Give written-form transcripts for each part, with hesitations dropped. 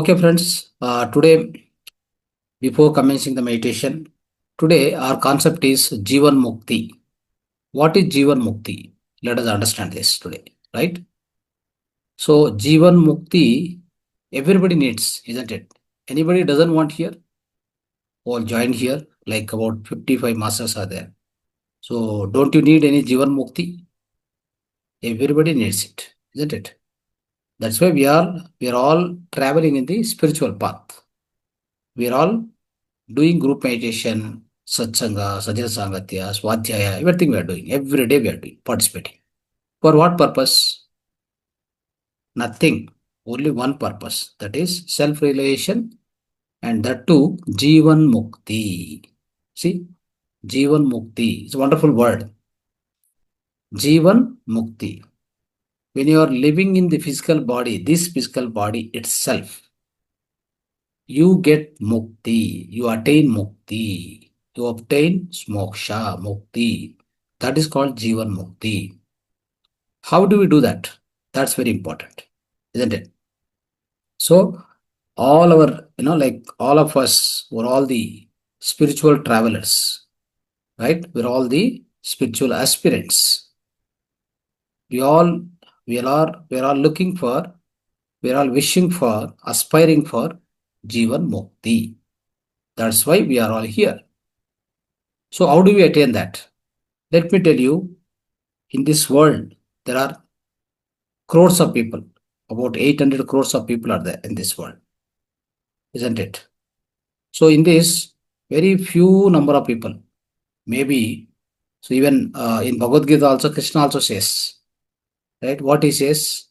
Okay, friends, today, before commencing the meditation, today our concept is Jivan Mukti. What is Jivan Mukti? Let us understand this today, right? So, Jivan Mukti, everybody needs, isn't it? Anybody doesn't want here, all join here, like about 55 masters are there. So, don't you need any Jivan Mukti? Everybody needs it, isn't it? That's why we are all traveling in the spiritual path. We are all doing group meditation, satsanga, sajjana sangatya, swadhyaya, everything we are doing. Every day we are doing, participating. For what purpose? Nothing. Only one purpose. That is self-realization and that too, Jivan Mukti. See, Jivan Mukti. It's a wonderful word. Jivan Mukti. When you are living in the physical body, this physical body itself, you get mukti, you attain mukti, you obtain moksha, mukti. That is called Jivan Mukti. How do we do that? That's very important, isn't it? So, all our, like all of us, were all the spiritual travelers, right? We're all the spiritual aspirants. We all, we are all looking for, we're all wishing for, aspiring for Jivan Mukti. That's why we are all here. So, how do we attain that? Let me tell you, in this world, there are crores of people. About 800 crores of people are there in this world, isn't it? So, in this, very few number of people, maybe, so even in Bhagavad Gita also, Krishna also says, right? What he says,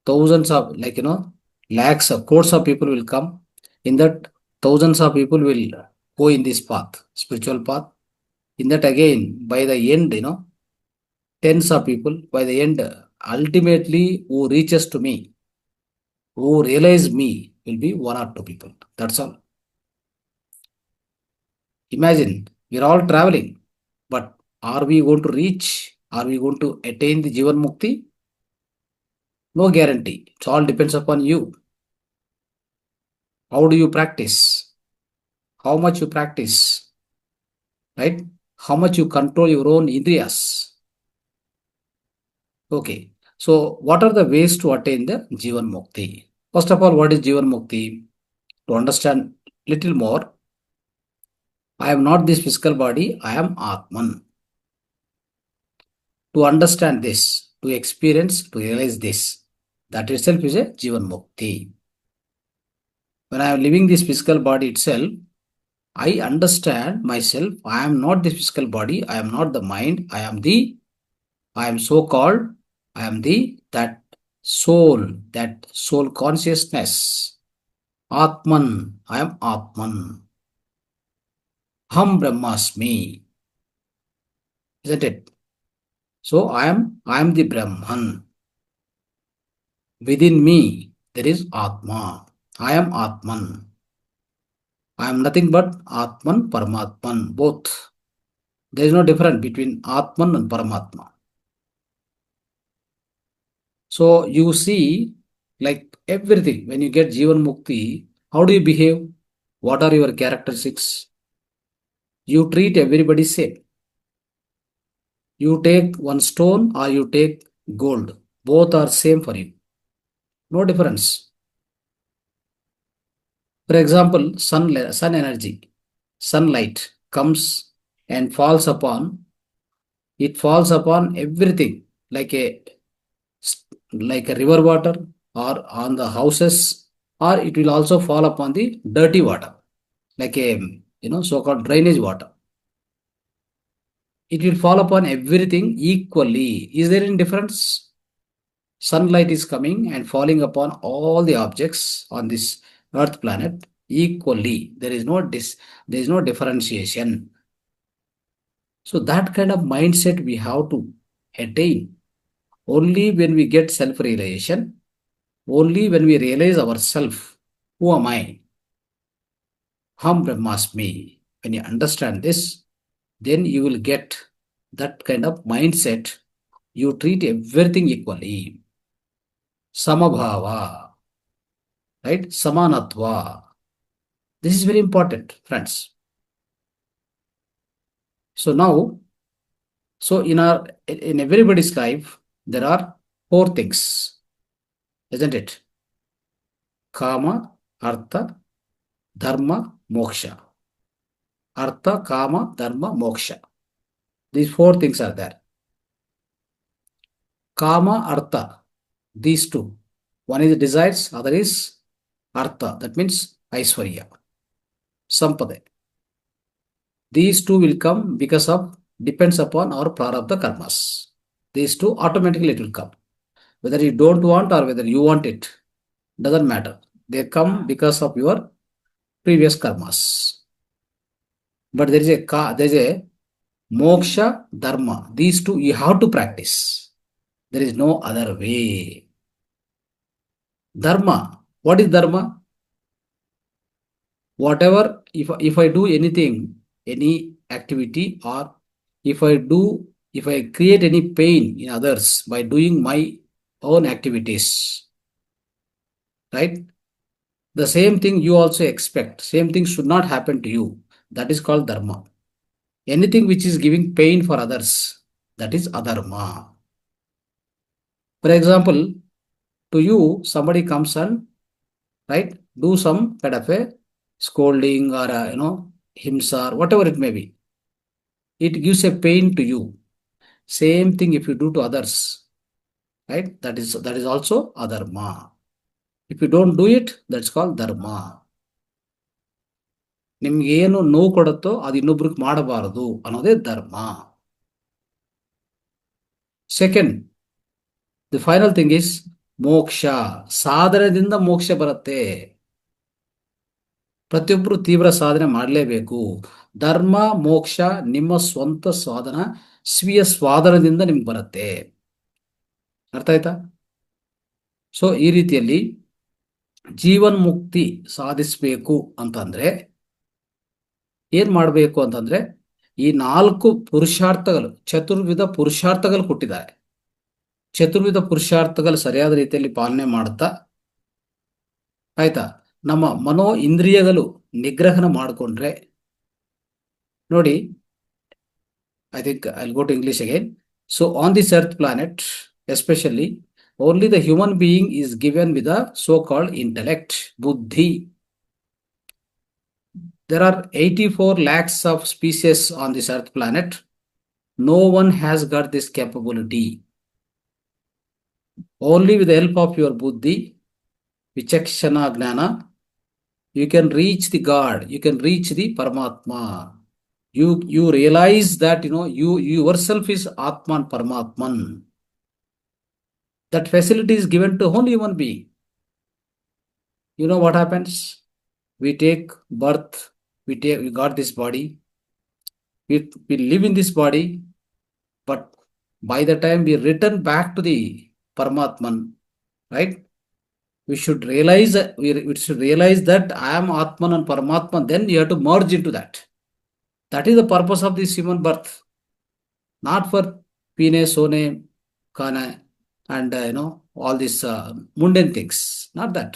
thousands of, lakhs of crores of people will come. In that, thousands of people will go in this path, spiritual path. In that, again, by the end, tens of people, by the end, ultimately, who reaches to me, who realize me, will be one or two people. That's all. Imagine, we're all traveling, but are we going to reach? Are we going to attain the Jivan Mukti? No guarantee. It all depends upon you. How do you practice? How much you practice? Right? How much you control your own indriyas? Okay. So, what are the ways to attain the Jivan Mukti? First of all, what is Jivan Mukti? To understand little more, I am not this physical body, I am Atman. To understand this, to experience, to realize this, that itself is a Jivan Mukti. When I am living this physical body itself, I understand myself. I am not this physical body. I am not the mind. I am so called, I am that soul consciousness. Atman, I am Atman. Ham Brahmasmi, isn't it? So I am the Brahman. Within me, there is Atma. I am Atman. I am nothing but Atman, Paramatman, both. There is no difference between Atman and Paramatma. So you see, like everything, when you get Jivan Mukti, how do you behave? What are your characteristics? You treat everybody same. You take one stone or you take gold. Both are same for you. No difference. For example, sun energy, sunlight comes and falls upon everything like a river water or on the houses, or it will also fall upon the dirty water, like a so-called drainage water. It will fall upon everything equally. Is there any difference? Sunlight is coming and falling upon all the objects on this earth planet equally. There is no differentiation. So that kind of mindset we have to attain only when we get self-realization, only when we realize ourselves. Who am I? Ham Brahmasmi. When you understand this, then you will get that kind of mindset. You treat everything equally. Samabhava. right? Samanatva. This is very important, friends. So now, so in everybody's life, there are four things, isn't it? Kama, Artha, Dharma, Moksha. Artha, Kama, Dharma, Moksha. These four things are there. Kama, Artha. These two. One is desires, other is Artha. That means Aishwarya, Sampada. These two will come because of depends upon our prarabdha karmas. These two automatically it will come. Whether you don't want or whether you want it, doesn't matter. They come because of your previous karmas. But there is a moksha dharma. These two you have to practice. There is no other way. Dharma. What is dharma? Whatever, if I do anything, any activity, or if I create any pain in others by doing my own activities, right? The same thing you also expect. Same thing should not happen to you. That is called dharma. Anything which is giving pain for others, that is adharma. For example, to you, somebody comes and, right, do some kind of a scolding or himsa or whatever it may be. It gives a pain to you. Same thing if you do to others, right? That is also adharma. If you don't do it, that's called dharma. ನಿಮ್ಗೆ ಏನು ನೋವು ಕೊಡುತ್ತೋ ಅದು ಇನ್ನೊಬ್ರಿಗೆ ಮಾಡಬಾರದು ಅನ್ನೋದೇ ಧರ್ಮ. Second, the final thing is ಮೋಕ್ಷ. ಸಾಧನೆಯಿಂದ ಮೋಕ್ಷ ಬರುತ್ತೆ. ಪ್ರತಿಯೊಬ್ಬರು ತೀವ್ರ ಸಾಧನೆ ಮಾಡಲೇಬೇಕು. ಧರ್ಮ ಮೋಕ್ಷ ನಿಮ್ಮ ಸ್ವಂತ ಸಾಧನ, ಸ್ವೀಯ ಸ್ವಾಧನದಿಂದ ನಿಮ್ಗೆ ಬರುತ್ತೆ. ಅರ್ಥ ಆಯ್ತಾ? ಸೊ ಈ ರೀತಿಯಲ್ಲಿ ಜೀವನ್ ಮುಕ್ತಿ ಸಾಧಿಸಬೇಕು ಅಂತಂದ್ರೆ ಏನ್ ಮಾಡಬೇಕು ಅಂತಂದ್ರೆ, ಈ 4 ಪುರುಷಾರ್ಥಗಳು, ಚತುರ್ವಿಧ ಪುರುಷಾರ್ಥಗಳು ಕೊಟ್ಟಿದ್ದಾರೆ. ಚತುರ್ವಿಧ ಪುರುಷಾರ್ಥಗಳು ಸರಿಯಾದ ರೀತಿಯಲ್ಲಿ ಪಾಲನೆ ಮಾಡುತ್ತಾ, ಆಯ್ತಾ, ನಮ್ಮ ಮನೋ ಇಂದ್ರಿಯಗಳು ನಿಗ್ರಹಣ ಮಾಡಿಕೊಂಡ್ರೆ, ನೋಡಿ, I think I will go to English again. So on this earth planet especially only the human being is given with the so called intellect, ಬುದ್ಧಿ. There are 84 lakhs of species on this earth planet. No one has got this capability. Only with the help of your buddhi, vichakshana gnana, you can reach the God, you can reach the Paramatma. You realize that you yourself is Atman Paramatman. That facility is given to only human being. You know what happens? We take birth, we got this body, we live in this body, but by the time we return back to the Paramatman, right? We should realize that I am Atman and Paramatman. Then you have to merge into that. That is the purpose of this human birth, not for pine, sone, kana, and all these mundane things. Not that.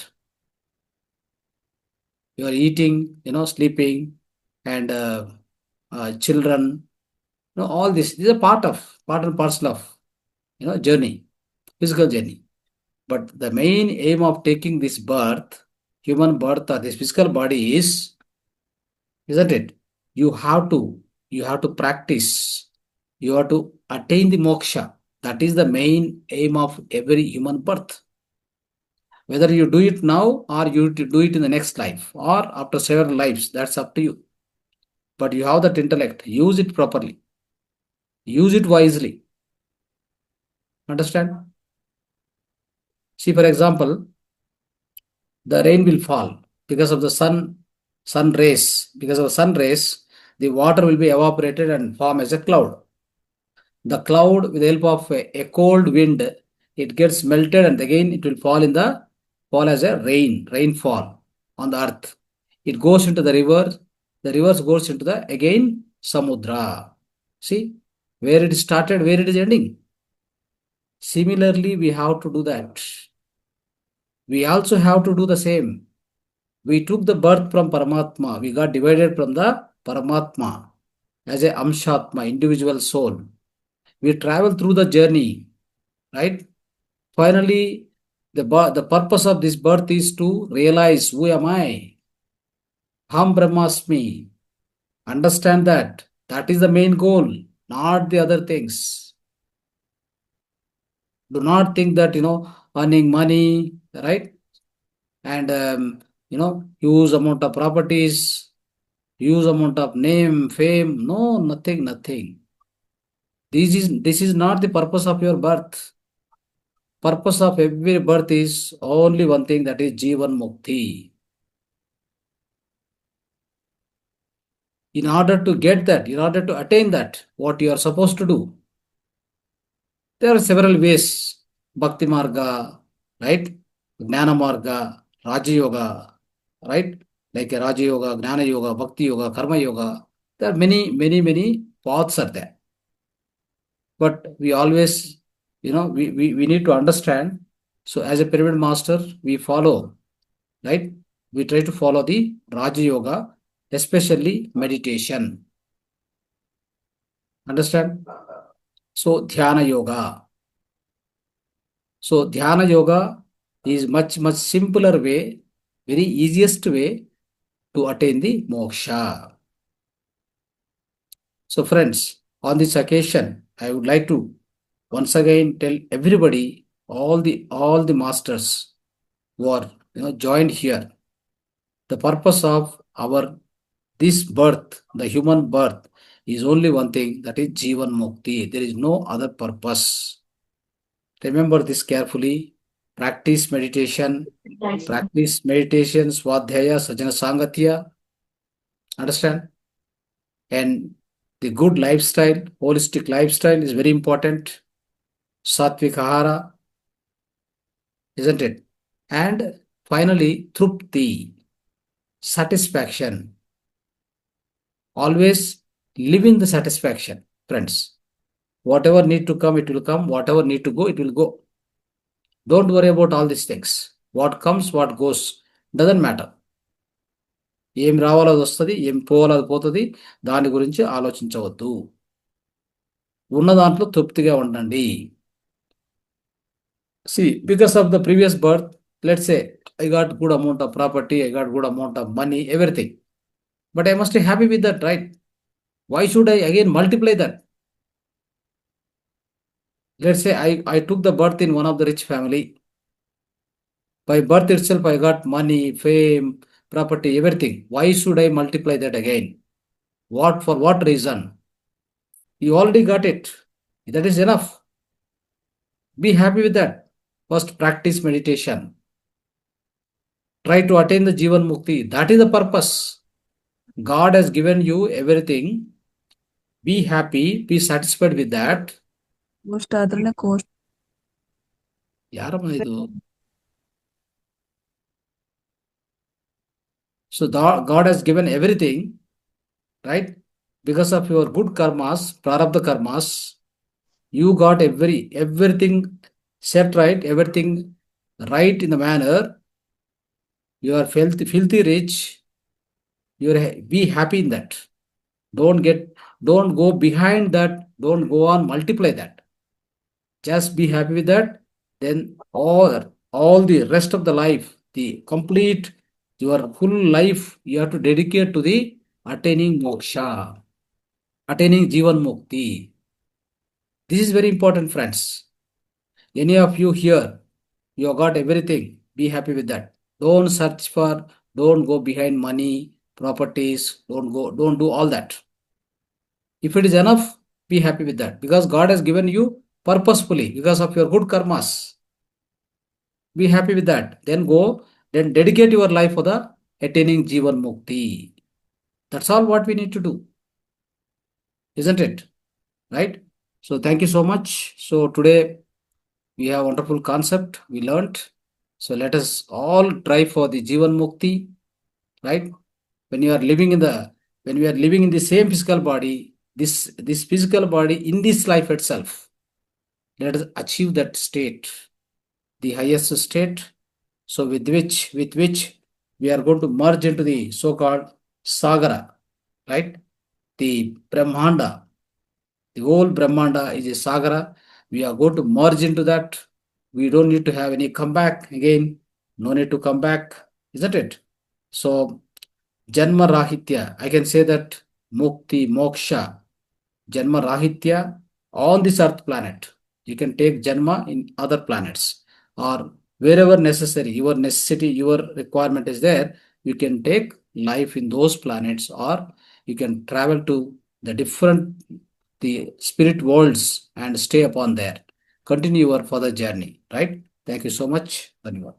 You are eating, sleeping, and children. All this. These are part and parcel of journey, physical journey. But the main aim of taking this birth, human birth, or this physical body isn't it? You have to practice. You have to attain the moksha. That is the main aim of every human birth. Whether you do it now or you do it in the next life or after several lives, that's up to you. But you have that intellect. Use it properly. Use it wisely. Understand? See, for example, the rain will fall because of the sun rays. Because of the sun rays, the water will be evaporated and form as a cloud. The cloud, with the help of a cold wind, it gets melted and again it will fall as a rainfall on the earth. It goes into the river. The river goes into the again samudra. See where it started, where it is ending. Similarly, we have to do that. We also have to do the same. We took the birth from Paramatma. We got divided from the Paramatma as a Amshatma, individual soul. We travel through the journey, right? Finally, the purpose of this birth is to realize who am I? Ham Brahmasmi. Understand that. That is the main goal, not the other things. Do not think that, earning money, right? And, huge amount of properties, huge amount of name, fame. No, nothing, nothing. This is not the purpose of your birth. Purpose of every birth is only one thing, that is Jivan Mukti. In order to get that, in order to attain that, what you are supposed to do, there are several ways. Bhakti Marga, right? Jnana Marga, Raja Yoga, right? Like a Raja Yoga, Jnana Yoga, Bhakti Yoga, Karma Yoga. There are many, many, many paths are there. But we always, we need to understand. So as a pyramid master, we follow, right? We try to follow the Raja Yoga, especially meditation. Understand? So Dhyana Yoga. So Dhyana Yoga is much, much simpler way, very easiest way to attain the moksha. So friends, on this occasion, I would like to once again tell everybody, all the masters who are joined here, the purpose of our this birth, the human birth, is only one thing, that is Jivan Mukti. There is no other purpose. Remember this carefully. Practice meditation, Swadhyaya, Sajana Sangatya. Understand? And the good lifestyle, holistic lifestyle is very important. Satvik Ahara, isn't it? And finally, Trupti, satisfaction. Always live in the satisfaction, friends. Whatever need to come, it will come. Whatever need to go, it will go. Don't worry about all these things. What comes, what goes, doesn't matter. ఏం రావాలో అది వస్తుంది, ఏం పోవాలో అది పోతుంది. దాని గురించి ఆలోచించవద్దు. ఉన్న దాంట్లో తృప్తిగా ఉండండి. See, because of the previous birth, let's say I got good amount of property, I got good amount of money, everything. But I must be happy with that, right? Why should I again multiply that? Let's say I took the birth in one of the rich family. By birth itself, I got money, fame, property, everything. Why should I multiply that again? For what reason? You already got it. That is enough. Be happy with that. First, practice meditation. Try to attain the Jivan Mukti. That is the purpose. God has given you everything. Be happy. Be satisfied with that. ಯಾರಮ್ಮ ಇದು? So God has given everything, right? Because of your good karmas, prarabdha karmas, you got everything set right, everything right in the manner. You are filthy rich. Be happy in that. Don't go behind that. Don't go on multiply that. Just be happy with that. Then all the rest of the life, the complete, your full life, you have to dedicate to the attaining moksha, attaining Jivan Mukti. This is very important, friends. Any of you here, you have got everything. Be happy with that. Don't search for, don't go behind money, properties. Don't do all that. If it is enough, be happy with that, because God has given you purposefully because of your good karmas. Be happy with that. Then dedicate your life for the attaining Jivan Mukti. That's all what we need to do. Isn't it? Right? So thank you so much. So today we have a wonderful concept we learned. So let us all try for the Jivan Mukti. Right? When we are living in the same physical body, this physical body in this life itself, let us achieve that state, the highest state. So with which we are going to merge into the so-called Sagara, right? The Brahmanda, the whole Brahmanda is a Sagara. We are going to merge into that. We don't need to have any comeback again. No need to come back, isn't it? So Janma Rahitya, I can say that Mukti, Moksha, Janma Rahitya on this earth planet. You can take Janma in other planets or wherever necessary, your necessity, your requirement is there. You can take life in those planets or you can travel to the different the spirit worlds and stay upon there. Continue your further journey, right? Thank you so much. Dhanyavad.